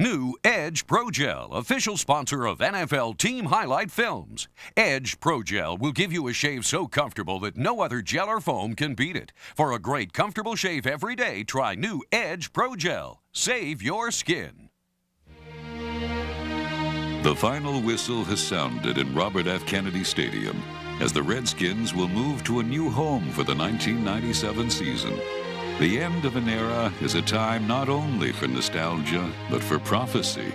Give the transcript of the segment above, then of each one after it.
New Edge Pro Gel, official sponsor of NFL Team Highlight Films. Edge Pro Gel will give you a shave so comfortable that no other gel or foam can beat it. For a great, comfortable shave every day, try new Edge Pro Gel. Save your skin. The final whistle has sounded in Robert F. Kennedy Stadium as the Redskins will move to a new home for the 1997 season. The end of an era is a time not only for nostalgia, but for prophecy.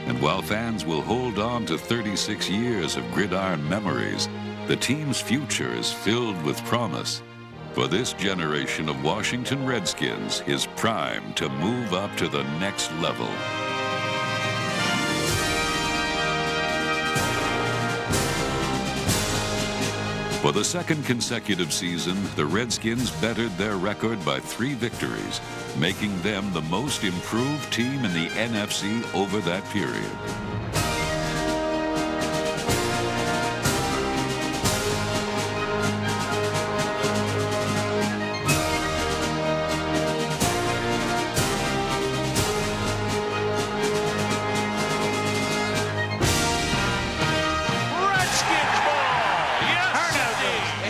And while fans will hold on to 36 years of gridiron memories, the team's future is filled with promise. For this generation of Washington Redskins is primed to move up to the next level. For the second consecutive season, the Redskins bettered their record by 3 victories, making them the most improved team in the NFC over that period.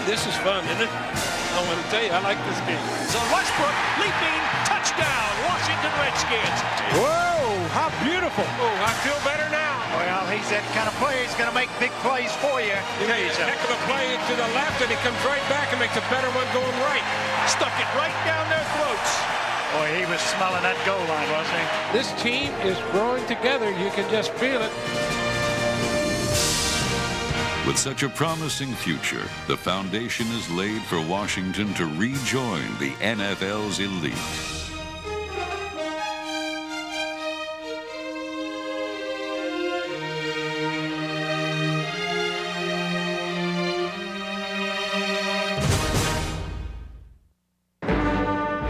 This is fun, isn't it? I want to tell you, I like this game. So Westbrook leaping, touchdown, Washington Redskins. Whoa, how beautiful. Oh, I feel better now. Well, he's that kind of player. He's going to make big plays for you. He makes a heck of a play to the left, and he comes right back and makes a better one going right. Stuck it right down their throats. Boy, he was smelling that goal line, wasn't he? This team is growing together. You can just feel it. With such a promising future, the foundation is laid for Washington to rejoin the NFL's elite.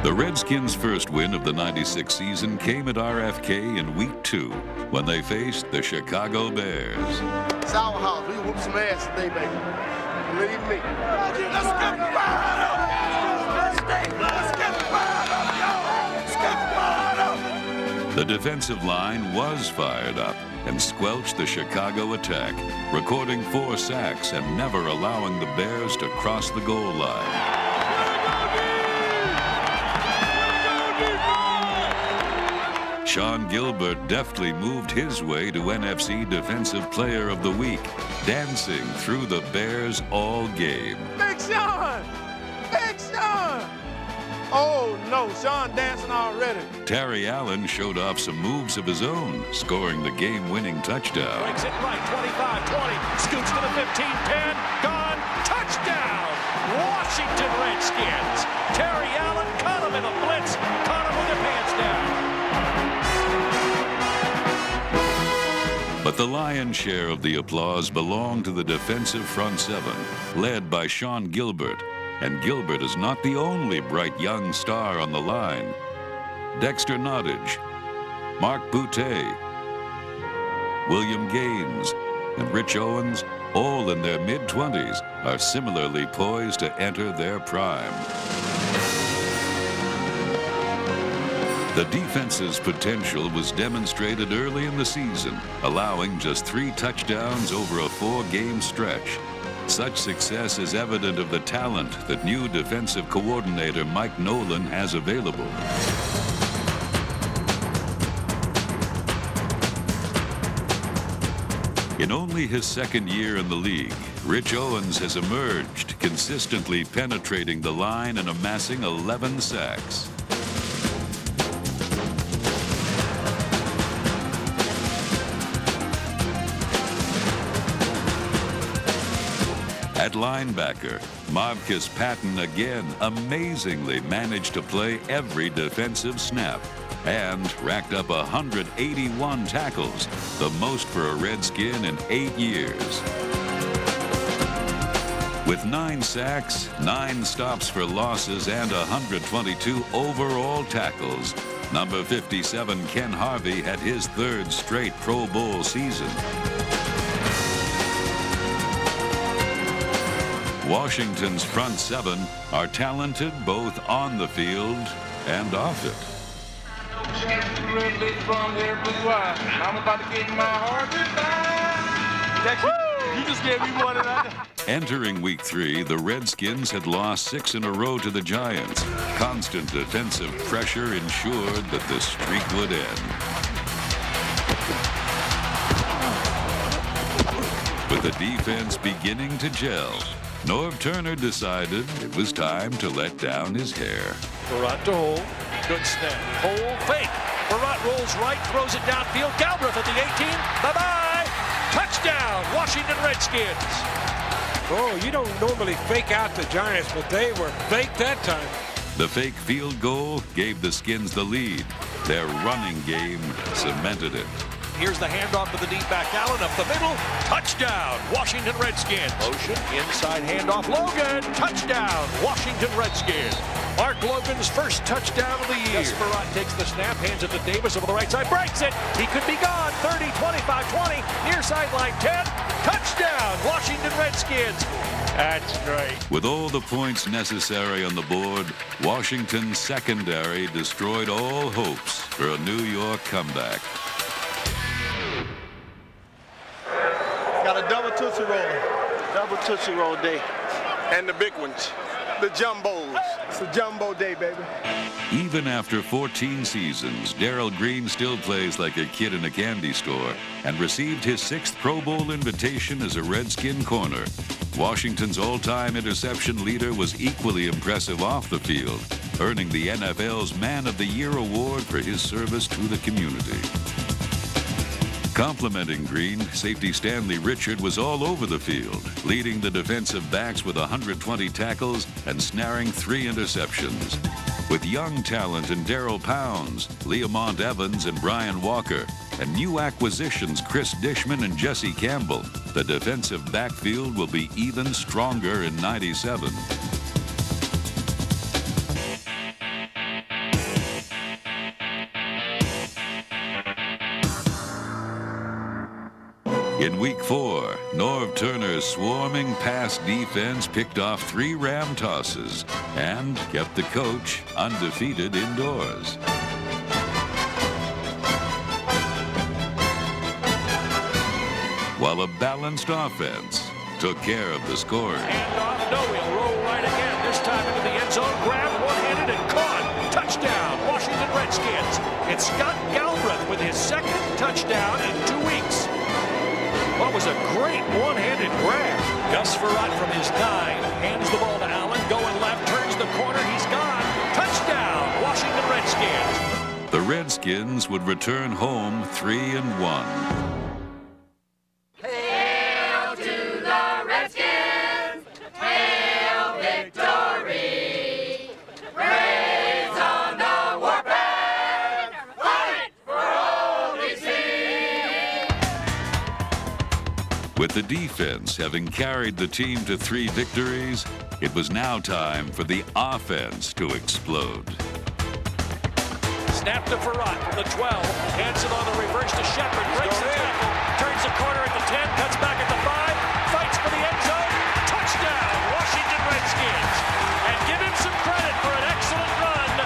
The Redskins' first win of the '96 season came at RFK in Week 2 when they faced the Chicago Bears. It's our house. We whoop some ass today, baby. Believe me. Let's get fired up! Let's get fired up, y'all! Let's get fired up! The defensive line was fired up and squelched the Chicago attack, recording 4 sacks and never allowing the Bears to cross the goal line. Sean Gilbert deftly moved his way to NFC Defensive Player of the Week, dancing through the Bears all game. Big Sean! Big Sean! Oh, no, Sean dancing already. Terry Allen showed off some moves of his own, scoring the game-winning touchdown. Breaks it right, 25-20, scoots to the 15-10, gone, touchdown! Washington Redskins. Terry Allen caught him in a blitz, caught him with their pants down. But the lion's share of the applause belonged to the defensive front 7, led by Sean Gilbert. And Gilbert is not the only bright young star on the line. Dexter Nottage, Mark Boutte, William Gaines, and Rich Owens, all in their mid-20s, are similarly poised to enter their prime. The defense's potential was demonstrated early in the season, allowing just 3 touchdowns over a 4-game stretch. Such success is evident of the talent that new defensive coordinator Mike Nolan has available. In only his 2nd year in the league, Rich Owens has emerged, consistently penetrating the line and amassing 11 sacks. At linebacker, Marcus Patton again amazingly managed to play every defensive snap and racked up 181 tackles, the most for a Redskin in 8 years. With 9 sacks, 9 stops for losses, and 122 overall tackles, number 57 Ken Harvey had his 3rd straight Pro Bowl season. Washington's front 7 are talented both on the field and off it. red lips, blonde hair, blue eyes. I'm about to give you my heart goodbye. You just gave me one of that. Entering Week 3, the Redskins had lost 6 in a row to the Giants. Constant defensive pressure ensured that the streak would end. With the defense beginning to gel, Norv Turner decided it was time to let down his hair. Barat to Hole. Good snap. Hole fake. Barat rolls right, throws it downfield. Galbraith at the 18. Bye-bye. Touchdown, Washington Redskins. Oh, you don't normally fake out the Giants, but they were fake that time. The fake field goal gave the Skins the lead. Their running game cemented it. Here's the handoff to the deep back. Allen up the middle. Touchdown, Washington Redskins. Motion, inside handoff. Logan, touchdown, Washington Redskins. Mark Logan's first touchdown of the year. Barat takes the snap, hands it to Davis over the right side, breaks it. He could be gone. 30, 25, 20, near sideline 10. Touchdown, Washington Redskins. That's great. With all the points necessary on the board, Washington's secondary destroyed all hopes for a New York comeback. Got a double Tootsie Roll. Double Tootsie Roll day. And the big ones, the jumbos. It's a jumbo day, baby. Even after 14 seasons, Darrell Green still plays like a kid in a candy store and received his 6th Pro Bowl invitation as a Redskin corner. Washington's all-time interception leader was equally impressive off the field, earning the NFL's Man of the Year award for his service to the community. Complimenting Green, safety Stanley Richard was all over the field, leading the defensive backs with 120 tackles and snaring 3 interceptions. With young talent in Darryl Pounds, Leamont Evans, and Brian Walker, and new acquisitions Chris Dishman and Jesse Campbell, the defensive backfield will be even stronger in '97. In Week 4, Norv Turner's swarming pass defense picked off 3 Ram tosses and kept the coach undefeated indoors. While a balanced offense took care of the scoring. Handoff, no, he'll roll right again. This time into the end zone, grabbed one-handed and caught. Touchdown, Washington Redskins. It's Scott Galbraith with his 2nd touchdown in 2 weeks. What was a great one-handed grab. Gus Barat from his 9 hands the ball to Allen, going left, turns the corner, he's gone. Touchdown, Washington Redskins. The Redskins would return home 3-1. Hail to the Redskins! Hail victory! Praise on the warpath! Fight for old BC! With the defense having carried the team to 3 victories, it was now time for the offense to explode. Snap to Barat from the 12, hands it on the reverse to Shepard, breaks the tackle, turns the corner at the 10, cuts back at the 5, fights for the end zone, touchdown, Washington Redskins. And give him some credit for an excellent run.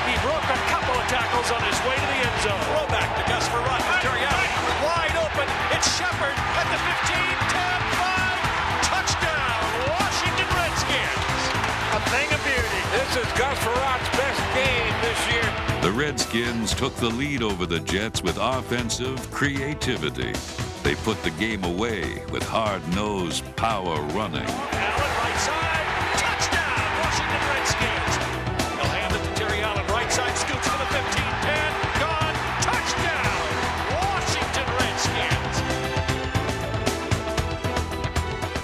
He broke a couple of tackles on his way to the end zone. Throwback to Gus Barat from Terry Allen, wide open, it's Shepard at the 15, 10, 5, touchdown, Washington Redskins. A thing of beauty. This is Gus Barat's best game this year. The Redskins took the lead over the Jets with offensive creativity. They put the game away with hard-nosed power running. Allen right side, touchdown, Washington Redskins. He'll hand it to Terry Allen, right side, scoots to the 15, 10, gone, touchdown, Washington Redskins.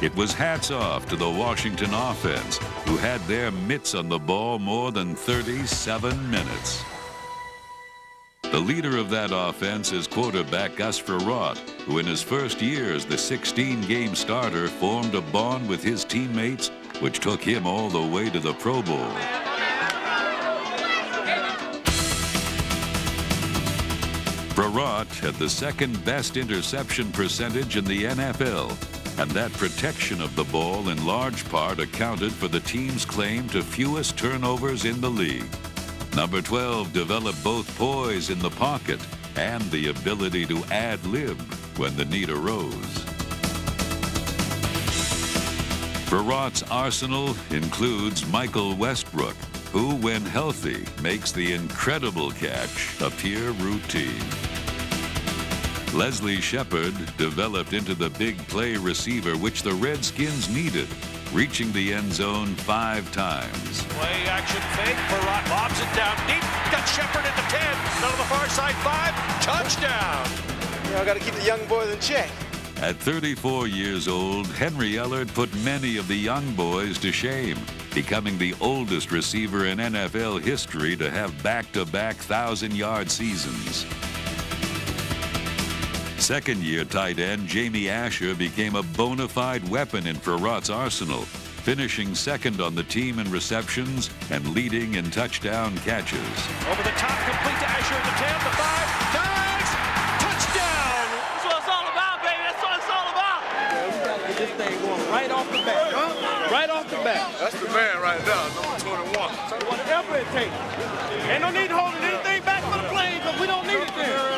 It was hats off to the Washington offense, who had their mitts on the ball more than 37 minutes. The leader of that offense is quarterback Gus Barat, who in his first year as the 16-game starter formed a bond with his teammates, which took him all the way to the Pro Bowl. Barat had the 2nd best interception percentage in the NFL, and that protection of the ball in large part accounted for the team's claim to fewest turnovers in the league. Number 12 developed both poise in the pocket and the ability to ad-lib when the need arose. Verrott's arsenal includes Michael Westbrook, who, when healthy, makes the incredible catch appear routine. Leslie Shepard developed into the big play receiver which the Redskins needed, reaching the end zone 5 times. Play action fake. Verrott lobs it down deep. Got Shepard at the 10. Down to the far side 5. Touchdown. You know, I got to keep the young boys in check. At 34 years old, Henry Ellard put many of the young boys to shame, becoming the oldest receiver in NFL history to have back-to-back 1,000-yard seasons. Second-year tight end Jamie Asher became a bona fide weapon in Verrott's arsenal, finishing second on the team in receptions and leading in touchdown catches. Over the top, complete to Asher at the 10, the 5, dives, touchdown! That's what it's all about, baby. That's what it's all about. Yeah, we got to get this thing going right off the bat, huh? Right off the bat. That's the man right there, number 21. Whatever it takes. Ain't no need holding anything back for the plane because we don't need it there.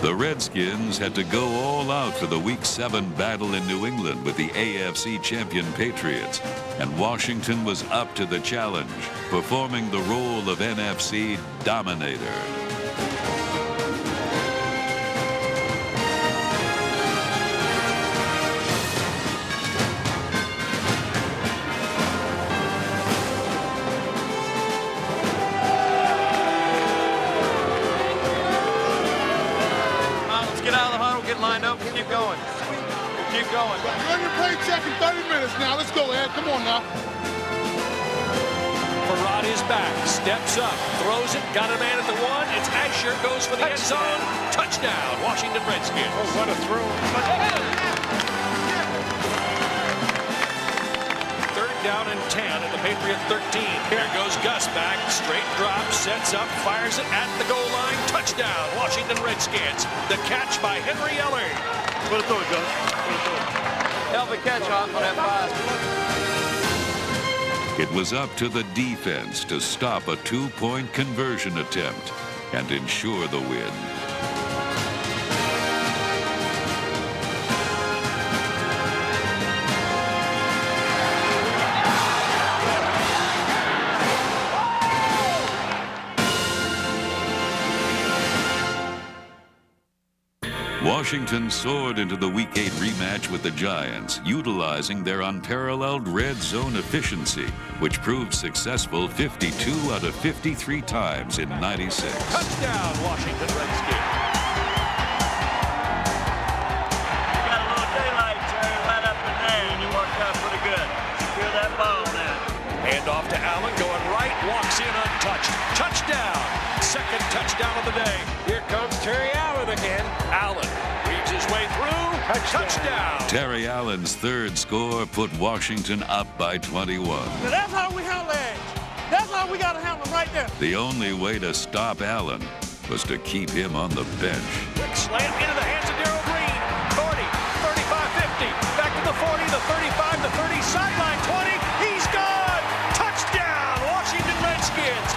The Redskins had to go all out for the Week 7 battle in New England with the AFC champion Patriots, and Washington was up to the challenge, performing the role of NFC dominator. Lined up, keep going. Keep going. You're on your paycheck in 30 minutes now. Let's go, Ed. Come on now. Verrott is back, steps up, throws it, got a man at the 1. It's Asher, goes for the end zone. Touchdown, Washington Redskins. Oh, what a throw. Third down and 10 at the Patriot 13. Here goes Gus back, straight drop, sets up, fires it at the goal line. Touchdown, Washington Redskins. The catch by Henry Ellard. Put it through it, Gus. Put it through it. Hell of a catch on that 5. It was up to the defense to stop a 2-point conversion attempt and ensure the win. Washington soared into the Week 8 rematch with the Giants, utilizing their unparalleled red zone efficiency, which proved successful 52 out of 53 times in '96. Touchdown, Washington Redskins. You got a little daylight, Terry, right up in there, and you worked out pretty good. Secure that ball now. Hand off to Allen, going right, walks in untouched. Touchdown! Second touchdown of the day. Here comes Terry Allen again. Allen weaves his way through. Touchdown! Terry Allen's third score put Washington up by 21. Now that's how we handle edge. That's how we got to handle him right there. The only way to stop Allen was to keep him on the bench. Quick slant into the hands of Darryl Green. 40, 35, 50. Back to the 40, the 35, the 30, sideline 20. He's gone! Touchdown! Washington Redskins.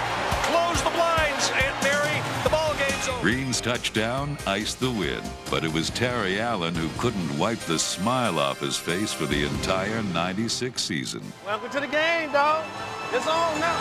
Close the blinds, Aunt Mary. The ball game's over. Green's touchdown iced the win, but it was Terry Allen who couldn't wipe the smile off his face for the entire '96 season. Welcome to the game, dog. It's on now.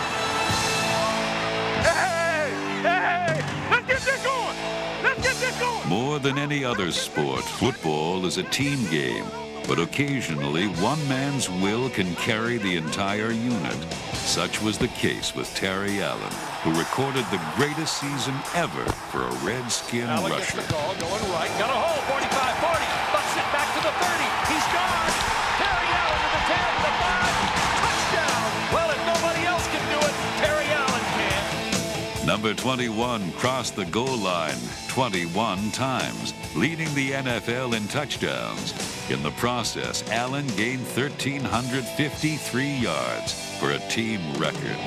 Hey! Hey! Let's get this going! Let's get this going! More than any other sport, football is a team game, but occasionally one man's will can carry the entire unit. Such was the case with Terry Allen, who recorded the greatest season ever for a Redskin Allen gets rusher. the call, going right. Got a hole, 45, 40. Bucks it back to the 30. He's gone. Terry Allen to the 10, the 5. Touchdown. Well, if nobody else can do it, Terry Allen can. Number 21 crossed the goal line 21 times, leading the NFL in touchdowns. In the process, Allen gained 1,353 yards for a team record.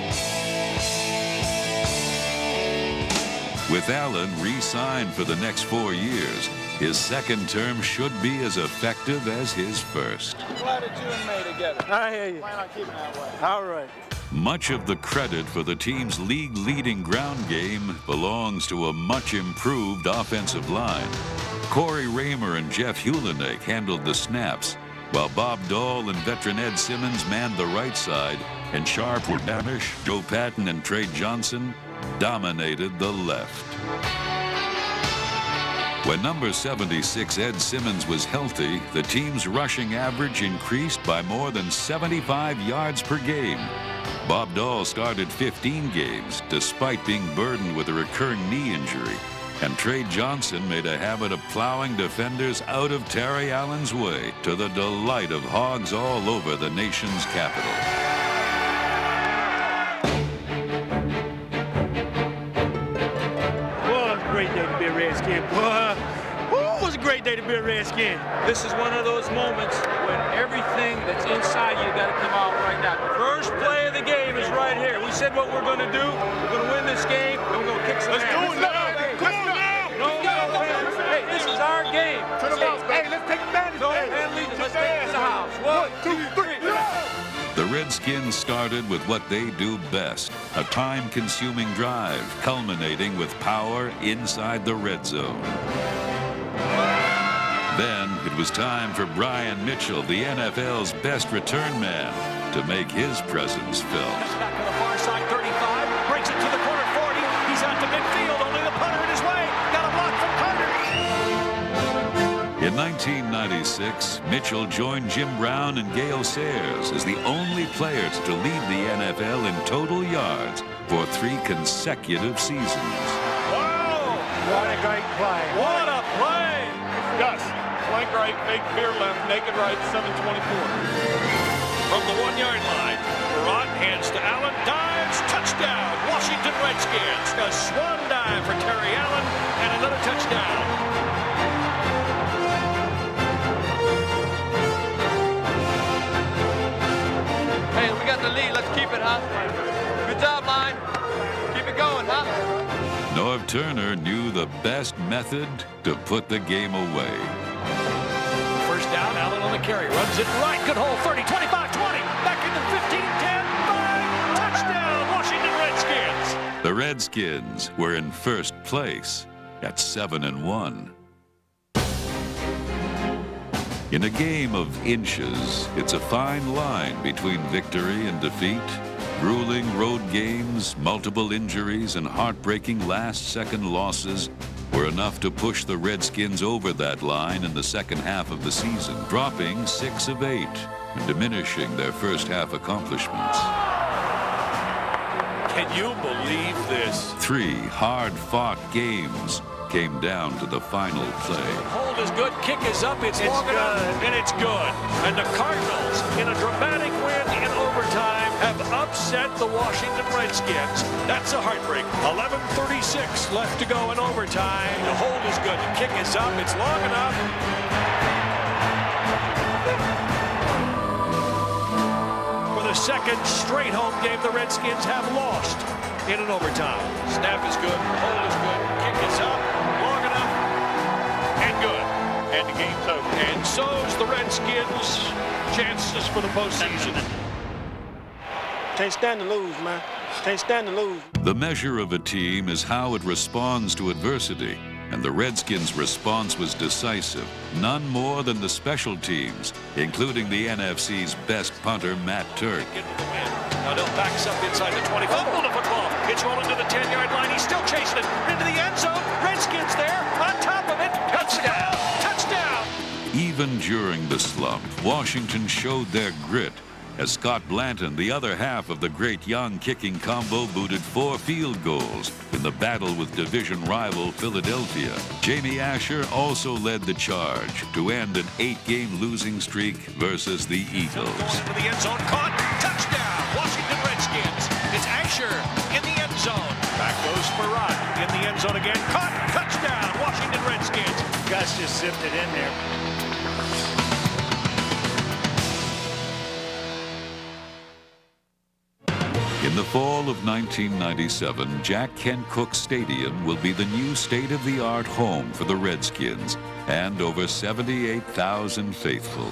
With Allen re-signed for the next 4 years, his second term should be as effective as his first. Glad that you and May together. I hear you. Plan on keeping that way. All right. Much of the credit for the team's league-leading ground game belongs to a much improved offensive line. Corey Raymer and Jeff Heulenek handled the snaps, while Bob Dahl and veteran Ed Simmons manned the right side, and Sharp, Damish, Joe Patton, and Trey Johnson dominated the left. When number 76 Ed Simmons was healthy, the team's rushing average increased by more than 75 yards per game. Bob Dahl started 15 games despite being burdened with a recurring knee injury, and Trey Johnson made a habit of plowing defenders out of Terry Allen's way, to the delight of hogs all over the nation's capital. Great day to be a Redskin. It was a great day to be a Redskin. This is one of those moments when everything that's inside you got to come out right now. The first play of the game is right here. We said what we're going to do. We're going to win this game, and we're going to kick some ass. Let's do it now. Come on now. No, hey, this is our game. Hey, let's take advantage. No penalties. Let's take it to the house. 1, 2, 3. The Redskins started with what they do best, a time-consuming drive, culminating with power inside the red zone. Then it was time for Brian Mitchell, the NFL's best return man, to make his presence felt. Back to the far side, 35, breaks it to the corner, 40. He's out to midfield, only the punter in his way. Got a block from Carter. In 1996, Mitchell joined Jim Brown and Gale Sayers as the only players to lead the NFL in total yards for 3 consecutive seasons. Wow! What a great play. What a play! Gus, flank right, fake veer left, naked right, 724. From the 1-yard line, Barat hands to Allen, dives, touchdown, Washington Redskins. A swan dive for Terry Allen, and another touchdown. Hey, we got the lead. Let's keep it, huh? Good job, line. Keep it going, huh? Norv Turner knew the best method to put the game away. First down, Allen on the carry, runs it right, good hole, 30, 25, 20, back into 15, 10, 5, touchdown, Washington Redskins. The Redskins were in first place at 7-1. In a game of inches, it's a fine line between victory and defeat. Grueling road games, multiple injuries, and heartbreaking last-second losses were enough to push the Redskins over that line in the second half of the season, dropping 6 of 8 and diminishing their first-half accomplishments. Can you believe this? 3 hard-fought games came down to the final play. Hold is good, kick is up, it's long enough, and it's good. And the Cardinals, in a dramatic win in overtime, have upset the Washington Redskins. That's a heartbreak. 11:36 left to go in overtime. The hold is good, the kick is up, it's long enough. For the second straight home game, the Redskins have lost in an overtime. Snap is good, hold is good, kick is up, long enough, and good. And the game's over. And so's the Redskins' chances for the postseason. Can't stand to lose, man. Can't stand to lose. The measure of a team is how it responds to adversity, and the Redskins' response was decisive, none more than the special teams, including the NFC's best punter, Matt Turk. Into the win. Now Dell backs up inside the 20. Fumble the football. It's rolling to the 10-yard line. He's still chasing it into the end zone. Redskins there on top of it. Touchdown! Touchdown! Even during the slump, Washington showed their grit as Scott Blanton, the other half of the great young kicking combo, booted 4 field goals in the battle with division rival Philadelphia. Jamie Asher also led the charge to end an 8-game losing streak versus the Eagles. Going into the end zone, caught, touchdown, Washington Redskins. It's Asher in the end zone. Back goes Farad in the end zone again, caught, touchdown, Washington Redskins. Gus just zipped it in there. In the fall of 1997, Jack Kent Cooke Stadium will be the new state-of-the-art home for the Redskins and over 78,000 faithful.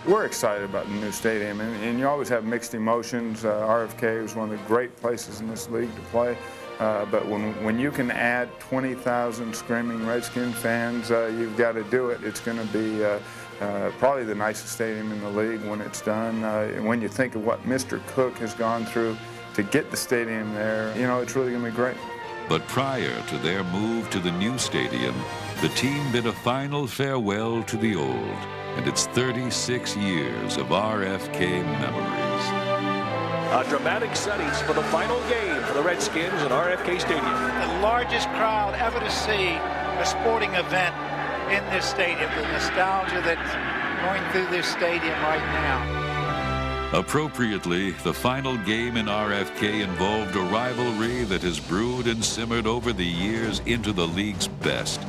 We're excited about the new stadium, and you always have mixed emotions. RFK is one of the great places in this league to play. But when you can add 20,000 screaming Redskin fans, you've got to do it. It's going to be probably the nicest stadium in the league when it's done. And when you think of what Mr. Cook has gone through to get the stadium there, you know, it's really going to be great. But prior to their move to the new stadium, the team bid a final farewell to the old and its 36 years of RFK memories. A dramatic settings for the final game for the Redskins at RFK Stadium. The largest crowd ever to see a sporting event in this stadium. The nostalgia that's going through this stadium right now. Appropriately, the final game in RFK involved a rivalry that has brewed and simmered over the years into the league's best.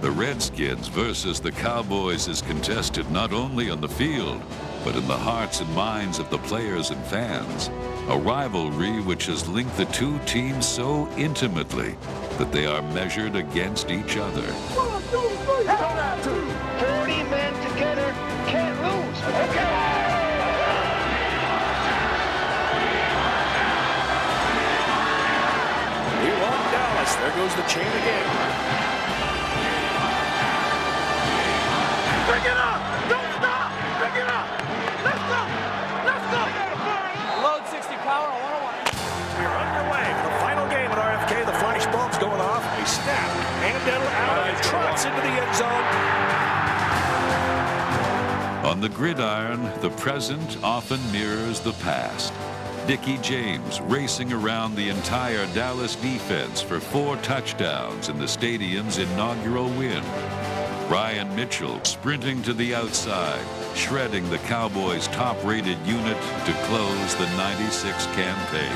The Redskins versus the Cowboys is contested not only on the field, but in the hearts and minds of the players and fans. A rivalry which has linked the two teams so intimately that they are measured against each other. 1, 2, 3, 40 men together can't lose. Okay. We want Dallas. There goes the chain again. Bring it up! Don't stop! Bring it up! Let's go! Let's go! Load 60 power on 101. We're underway for the final game at RFK. The flash bulb's going off. A snap. Mandel out and trots into the end zone. On the gridiron, the present often mirrors the past. Dickie James racing around the entire Dallas defense for 4 touchdowns in the stadium's inaugural win. Ryan Mitchell sprinting to the outside, shredding the Cowboys' top-rated unit to close the '96 campaign.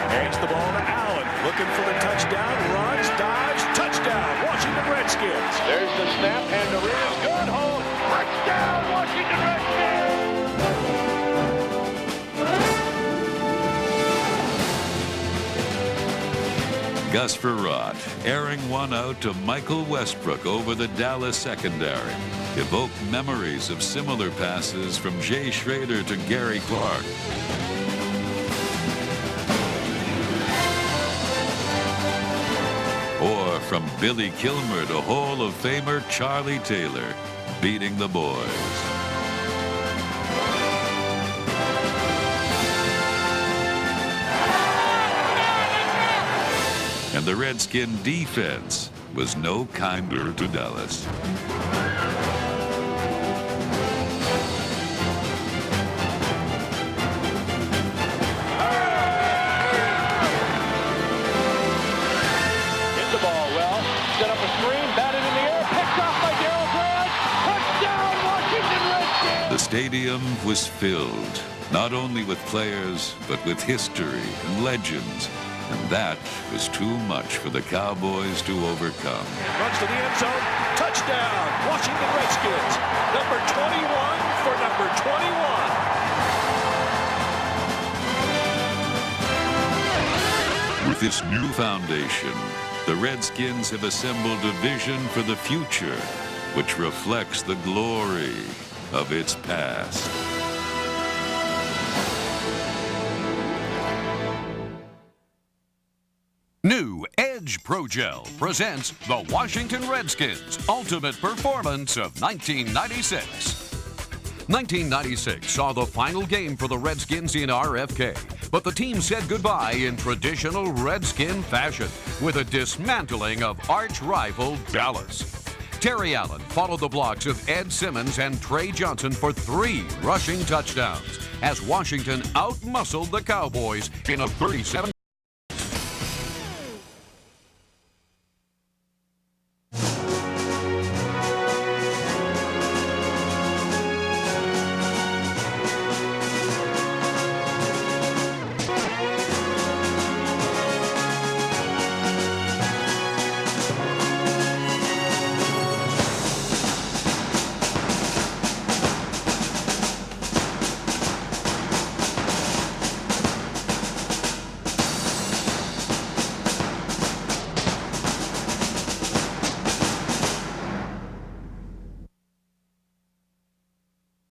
Hands the ball to Allen, looking for the touchdown, runs, dives, touchdown, Washington Redskins. There's the snap, and the rear is good. Hold. Touchdown, Washington Redskins. Gus Frerotte airing one out to Michael Westbrook over the Dallas secondary evoked memories of similar passes from Jay Schrader to Gary Clark. Or from Billy Kilmer to Hall of Famer Charlie Taylor beating the boys. And the Redskin defense was no kinder to Dallas. Hit the ball well. Set up a screen, batted in the air, picked off by Darryl Grant. Touchdown, Washington Redskins! The stadium was filled, not only with players, but with history and legends. And that was too much for the Cowboys to overcome. Runs to the end zone. Touchdown, Washington Redskins. Number 21 for number 21. With this new foundation, the Redskins have assembled a vision for the future, which reflects the glory of its past. New Edge Pro Gel presents the Washington Redskins' ultimate performance of 1996. 1996 saw the final game for the Redskins in RFK, but the team said goodbye in traditional Redskin fashion with a dismantling of arch-rival Dallas. Terry Allen followed the blocks of Ed Simmons and Trey Johnson for 3 rushing touchdowns as Washington outmuscled the Cowboys in a 37